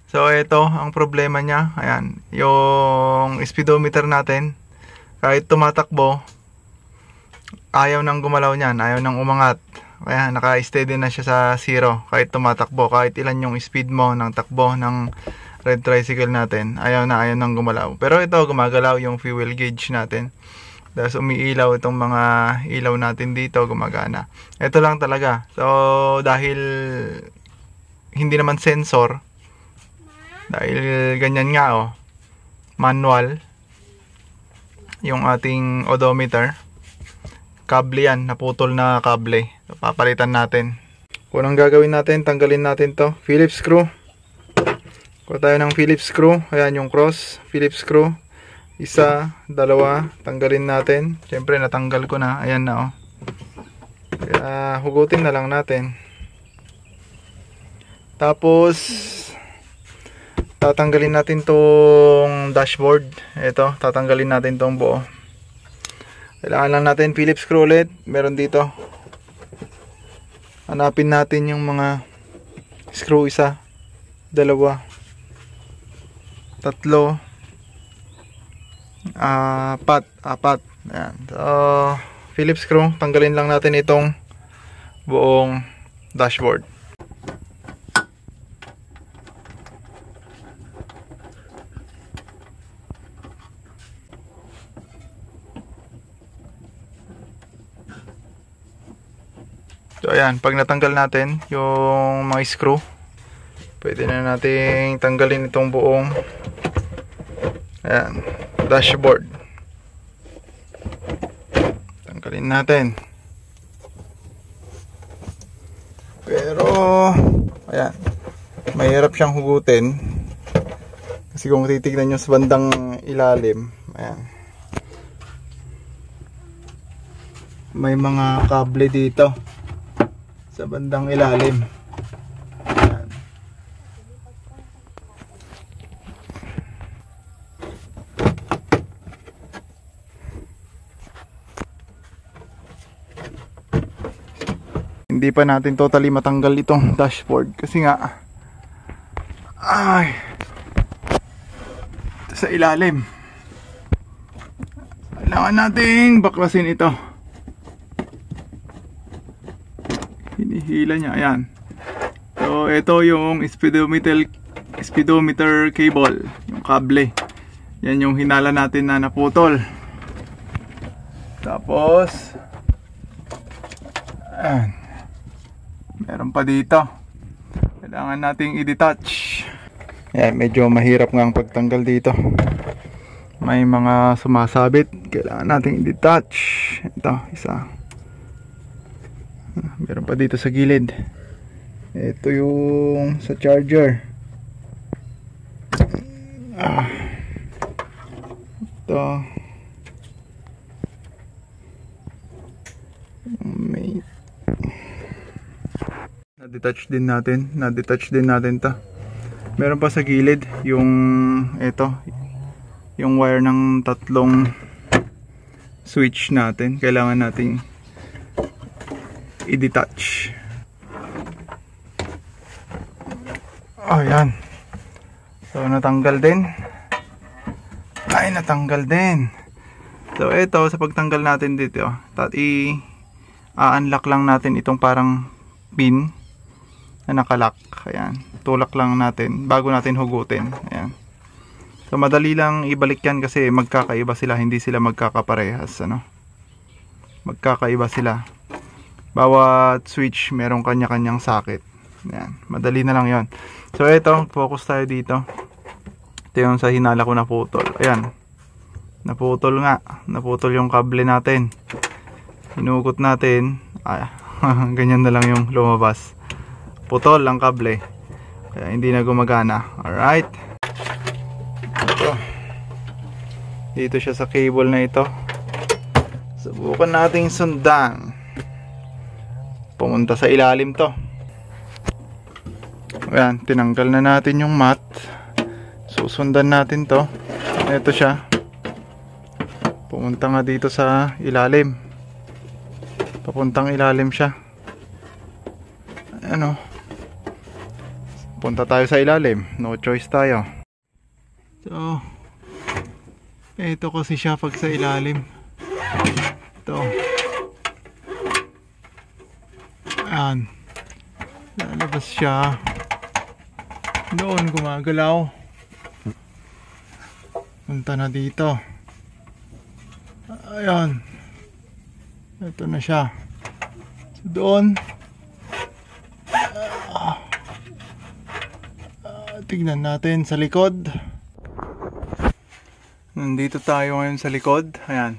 So ito ang problema niya. Ayan, yung speedometer natin, kahit tumatakbo, ayaw nang gumalaw niyan, ayaw nang umangat. Kaya naka-steady na siya sa 0 kahit tumatakbo, kahit ilan yung speed mo ng takbo ng red tricycle natin, ayaw nang gumalaw. Pero ito, gumagalaw yung fuel gauge natin. Tapos umiilaw itong mga ilaw natin dito, gumagana. Ito lang talaga. So dahil hindi naman sensor, dahil ganyan nga manual yung ating odometer, kable yan, naputol na kable. So, papalitan natin. Kung anong gagawin natin, tanggalin natin to Phillips screw. Kuha tayo ng Phillips screw. Ayan yung cross Phillips screw. Isa, dalawa, tanggalin natin. Siyempre natanggal ko na. Ayan na Kaya hugutin na lang natin. Tapos tatanggalin natin tong dashboard. Ito, tatanggalin natin tong buo. Kailangan lang natin Phillips screw ulit. Meron dito. Hanapin natin yung mga screw. Isa, dalawa, tatlo, apat. Ayan. So, Phillips screw. Tanggalin lang natin itong buong dashboard. So ayan, pag natanggal natin yung mga screw, pwede na nating tanggalin itong buong dashboard. Tanggalin natin. Pero ayan, mahirap siyang hugutin kasi kung titignan nyo sa bandang ilalim, ayan, may mga kable dito sa bandang ilalim. Ayan. Hindi pa natin totally matanggal itong dashboard kasi nga sa ilalim. Kailangan nating baklasin ito. Hinihila niya, ayan. So ito yung speedometer cable, yung kable. Yan yung hinala natin na naputol. Tapos ayan, meron pa dito, kailangan nating i-detach. Ayan, medyo mahirap nga ang pagtanggal dito. May mga sumasabit, kailangan nating i-detach. Ito, isa. Meron pa dito sa gilid. Ito yung sa charger. Ito. May na-detach din natin ta. Meron pa sa gilid yung yung wire ng tatlong switch natin. Kailangan nating i-detach. Ayan. So natanggal din. Natanggal din. So ito, sa pagtanggal natin dito, i-unlock lang natin itong parang pin na nakalock. Ayan. Tulak lang natin bago natin hugutin. Ayan. So madali lang ibalik yan kasi magkakaiba sila, hindi sila magkakaparehas, magkakaiba sila. Bawat switch merong kanya-kanyang socket. Ayan, madali na lang 'yon. So ito, focus tayo dito. Ito yung sa hinala ko naputol. Ayan. Naputol nga. Naputol yung kable natin. Hinugot natin. Ganyan na lang yung lumabas. Putol ang kable. Kaya hindi na gumagana. Alright. Ito. Dito siya sa cable na ito. Subukan nating sundan. Pumunta sa ilalim to. Ayan, tinanggal na natin yung mat. Susundan natin to. Ito siya. Pumunta nga dito sa ilalim. Papuntang ilalim siya. Ano? punta tayo sa ilalim, no choice tayo. So ito kasi siya pag sa ilalim. Ito. Ayan. Lalabas siya. Doon gumagalaw. Punta na dito. Ayan. Ito na siya. So doon. Tignan natin sa likod. Nandito tayo ngayon sa likod. Ayan.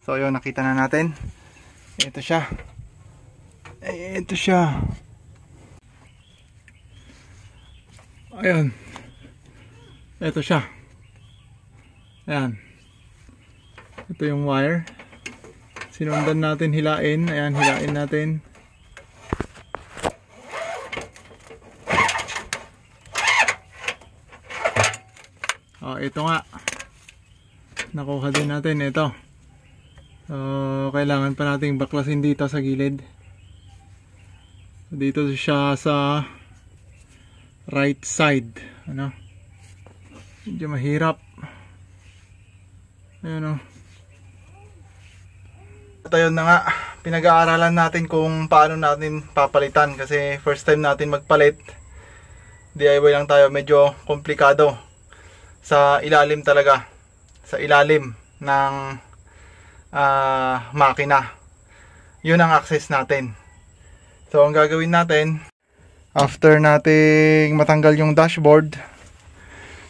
So yun, nakita na natin. Ito siya. Ito siya. Ayan. Ito siya. Ayan. Ito yung wire. Sinundan natin, hilain. Ayan, hilain natin. Ito nga. Nakuha din natin ito. Kailangan pa nating baklasin dito sa gilid. Dito siya sa right side. Ano? Medyo mahirap. Ayun o. At ayun na nga. Pinag-aaralan natin kung paano natin papalitan. Kasi first time natin magpalit. DIY lang tayo. Medyo komplikado. Sa ilalim talaga. Sa ilalim ng makina. Yun ang access natin. So ang gagawin natin, after nating matanggal yung dashboard,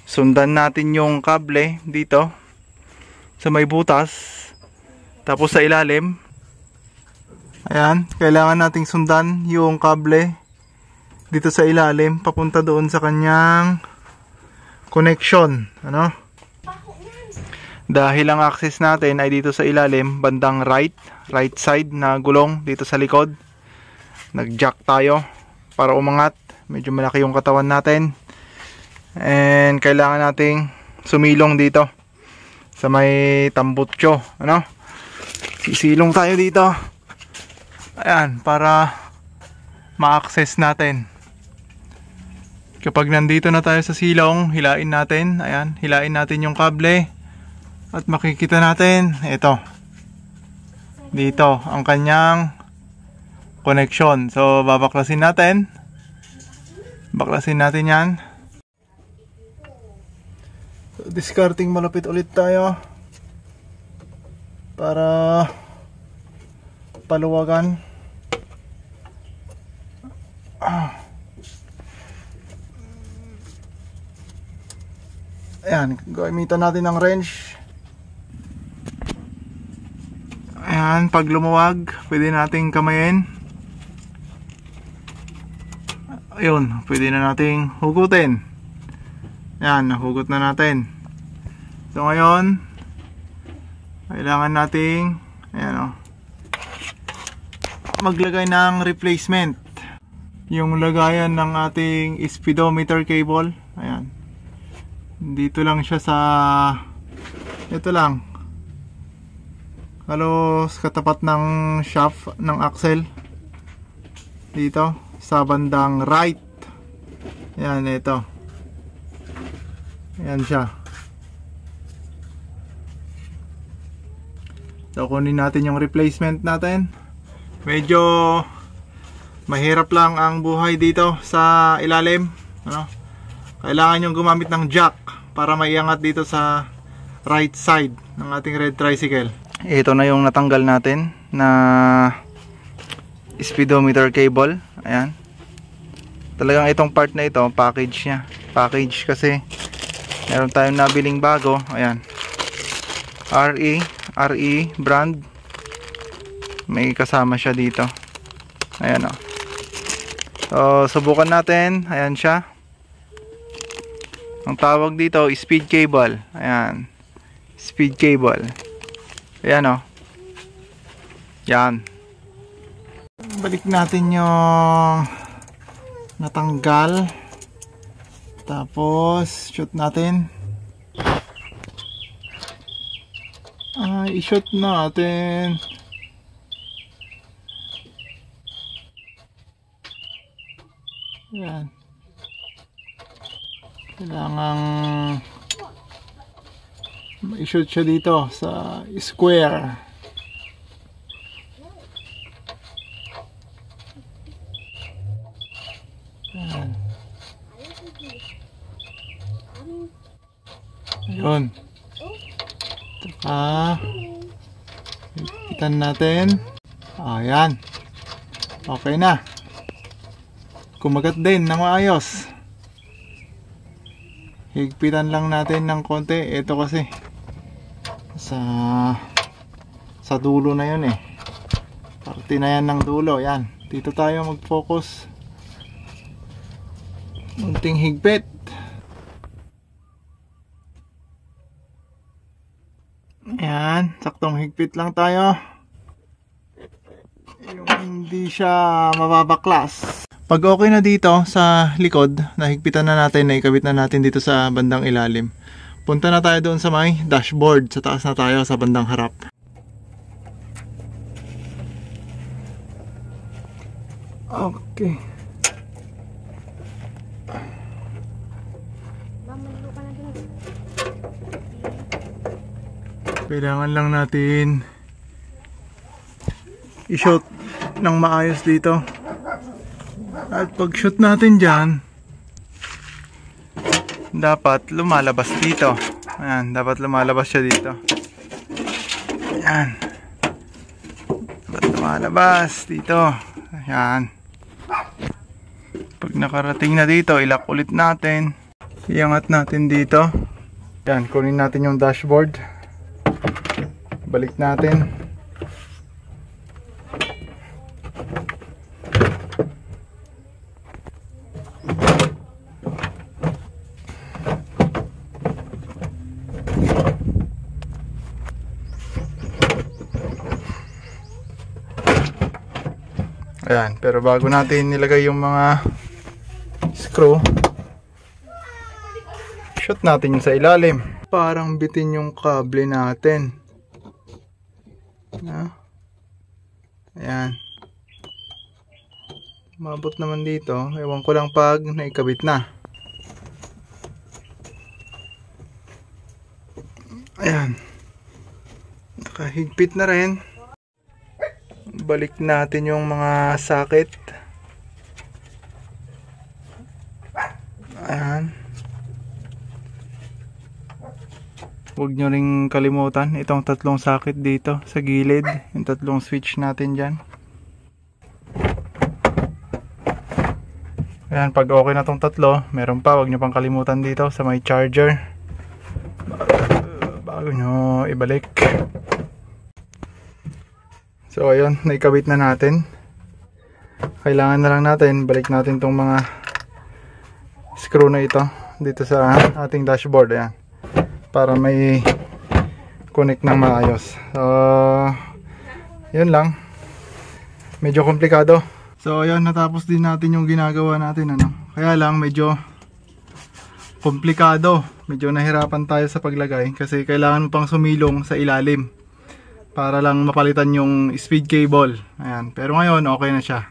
sundan natin yung kable dito sa may butas. Tapos sa ilalim, ayan, kailangan nating sundan yung kable dito sa ilalim papunta doon sa kanyang connection, ano? Dahil ang access natin ay dito sa ilalim, bandang right side na gulong dito sa likod. Nag-jack tayo para umangat. Medyo malaki yung katawan natin. And kailangan nating sumilong dito sa may tambutso, ano? Sisilong tayo dito. Ayan, para ma-access natin. Kapag nandito na tayo sa silong, hilain natin. Ayan, hilain natin yung kable. At makikita natin, ito. Dito, ang kanyang connection. So, babaklasin natin. Baklasin natin yan. So, discarding malapit ulit tayo. Para paluwagan. Ayan, gamitan natin ng wrench. Ayan, pag lumuwag, pwede nating kamayin. Ayun, pwede na nating hugutin. Ayan, nahugot na natin. So ngayon, kailangan nating, ayan o, maglagay ng replacement. Yung lagayan ng ating speedometer cable. Ayan. Dito lang siya sa, ito lang, halos katapat ng shaft ng axle. Dito sa bandang right. Ayan, ito. Ayan siya. So kunin natin yung replacement natin. Medyo mahirap lang ang buhay dito sa ilalim, ano? Kailangan yung gumamit ng jack para maiangat dito sa right side ng ating red tricycle. Ito na yung natanggal natin na speedometer cable. Ayan. Talagang itong part na ito, package niya. Package kasi meron tayong nabiling bago. Ayan. RE brand. May kasama siya dito. Ayan o. So, subukan natin. Ayan siya. Ang tawag dito, speed cable. Ayan. Speed cable. Ayan o. Yan. Balik natin yung natanggal. Tapos, shoot natin. I-shoot natin. Ayan. Kailangang i-shoot siya dito sa square. Ayan. Ayun. Tsaka ipitan natin. Ayan. Okay na. Kumagat din ng maayos. Higpitan lang natin ng konti. Ito kasi sa dulo na yun eh. Parte na yan ng dulo. Yan. Dito tayo mag-focus. Munting higpit. Ayan. Saktong higpit lang tayo. Yung hindi siya mababaklas. Pag okay na dito sa likod, nahigpitan na natin, naikabit na natin dito sa bandang ilalim. Punta na tayo doon sa may dashboard. Sa taas na tayo sa bandang harap. Okay. Kailangan lang natin i-shoot ng maayos dito. At pag shoot natin dyan, dapat lumalabas dito. Ayan, dapat lumalabas siya dito. Ayan. Dapat lumalabas dito. Ayan. Pag nakarating na dito, ilak ulit natin. Iangat natin dito. Ayan, kunin natin yung dashboard. Balik natin. Ayan, pero bago natin nilagay yung mga screw, shoot natin yung sa ilalim. Parang bitin yung kable natin. Ayan. Mabot naman dito. Ewan ko lang pag naikabit na. Ayan. Nakahigpit na rin. Balik natin yung mga socket. Ayan. Huwag nyo ring kalimutan itong tatlong socket dito sa gilid. Yung tatlong switch natin dyan. Ayan, pag okay na tong tatlo, meron pa. Huwag nyo pang kalimutan dito sa may charger. Bago nyo ibalik. So ayun, naikabit na natin. Kailangan na lang natin, balik natin tong mga screw na ito dito sa ating dashboard. Ayan. Para may connect ng maayos. So yun lang. Medyo komplikado. So ayun, natapos din natin yung ginagawa natin, ano. Kaya lang medyo komplikado. Medyo nahirapan tayo sa paglagay kasi kailangan mo pang sumilong sa ilalim para lang mapalitan yung speed cable. Ayan. Pero ngayon okay na siya.